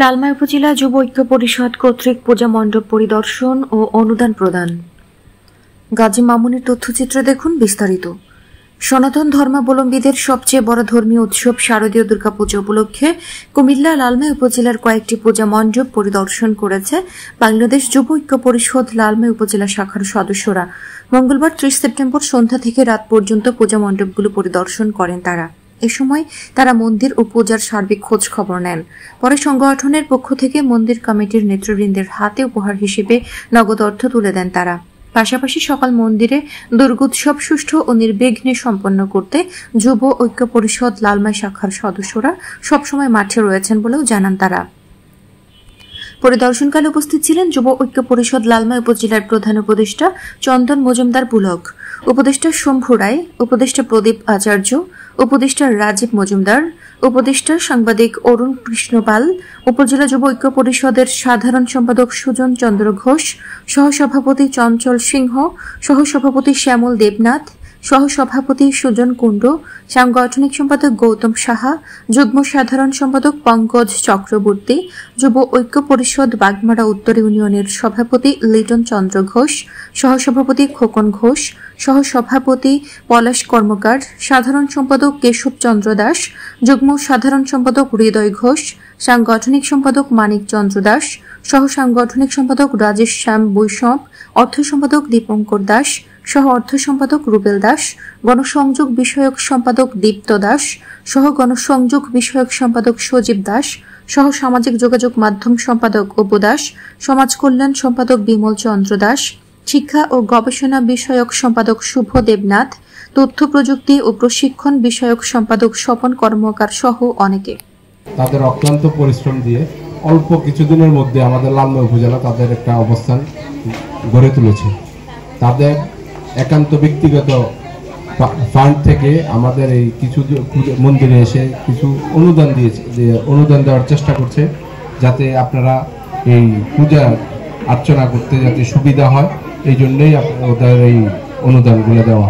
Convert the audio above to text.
লালমাই উপজেলা যুব ঐক্য পরিষদ কর্তৃক পূজা মণ্ডপ পরিদর্শন ও অনুদান প্রদান। গাজী মামুনের তথ্যচিত্রে দেখুন বিস্তারিত। সনাতন ধর্মাবলম্বীদের সবচেয়ে বড় ধর্মীয় উৎসব শারদীয় দুর্গাপূজা উপলক্ষে কুমিল্লা লালমাই উপজেলার কয়েকটি পূজা মণ্ডপ পরিদর্শন করেছে বাংলাদেশ যুব ঐক্য পরিষদ লালমাই উপজেলা শাখার সদস্যরা। মঙ্গলবার ৩০ সেপ্টেম্বর সন্ধ্যা থেকে রাত পর্যন্ত পূজা মণ্ডপগুলো পরিদর্শন করেন তারা। এ সময় তারা মন্দির ও পূজার সার্বিক খোঁজ খবর নেন। পরে সংগঠনের পক্ষ থেকে মন্দির কমিটির নেতৃবৃন্দের হাতে উপহার হিসেবে নগদ অর্থ তুলে দেন তারা। পাশাপাশি সকাল মন্দিরে দুর্গোৎসব সুষ্ঠু ও নির্বিঘ্নে সম্পন্ন করতে যুব ঐক্য পরিষদ লালমাই শাখার সদস্যরা সবসময় মাঠে রয়েছেন বলেও জানান তারা। পরিদর্শনকালে উপস্থিত ছিলেন যুব ঐক্য পরিষদ লালমাই উপজেলার প্রধান উপদেষ্টা চন্দন মজুমদার পুলক, উপদেষ্টা শম্ভু রায়, উপদেষ্টা প্রদীপ আচার্য, উপদেষ্টা রাজীব মজুমদার, উপদেষ্টা সাংবাদিক অরুণ কৃষ্ণপাল, উপজেলা যুব ঐক্য পরিষদের সাধারণ সম্পাদক সুজন চন্দ্র ঘোষ, সহসভাপতি চঞ্চল সিংহ, সহসভাপতি শ্যামল দেবনাথ, সহসভাপতি সুজন কুণ্ড, সাংগঠনিক সম্পাদক গৌতম সাহা, যুগ্ম সাধারণ সম্পাদক পঙ্কজ চক্রবর্তী, যুব ঐক্য পরিষদ বাগমারা উত্তর ইউনিয়নের সভাপতি লিটন চন্দ্র ঘোষ, সহসভাপতি খোকন ঘোষ, সহসভাপতি পলাশ কর্মকার, সাধারণ সম্পাদক কেশব চন্দ্র দাস, যুগ্ম সাধারণ সম্পাদক হৃদয় ঘোষ, সাংগঠনিক সম্পাদক মানিক চন্দ্র দাস, সহ সাংগঠনিক সম্পাদক রাজেশ শ্যাম বৈষ্ণব, অর্থ সম্পাদক দীপঙ্কর দাস, সহ অর্থ সম্পাদক রুবেল দাস, গণসংযোগ বিষয়ক সম্পাদক দীপ্ত দাস, সহ গণসংযোগ বিষয়ক সম্পাদক সজীব দাস, সহ সামাজিক যোগাযোগ মাধ্যম সম্পাদক অপু দাস, সমাজ কল্যাণ সম্পাদক বিমল চন্দ্র দাস, শিক্ষা ও গবেষণা বিষয়ক সম্পাদক শুভ দেবনাথ, তথ্য প্রযুক্তি ও প্রশিক্ষণ বিষয়ক সম্পাদক স্বপন কর্মকার সহ অনেকে। তাদের অক্লান্ত পরিশ্রম দিয়ে অল্প কিছুদিনের মধ্যে আমাদের লালমাই উপজেলা তাদের একটা অবস্থান গড়ে তুলেছে। তাদের একান্ত ব্যক্তিগত ফান্ড থেকে আমাদের এই কিছু মন্দিরে এসে কিছু অনুদান দিয়েছে, অনুদান দেওয়ার চেষ্টা করছে যাতে আপনারা এই পূজা অর্চনা করতে যাতে সুবিধা হয়, এই জন্যই ওদের এই অনুদানগুলো দেওয়া।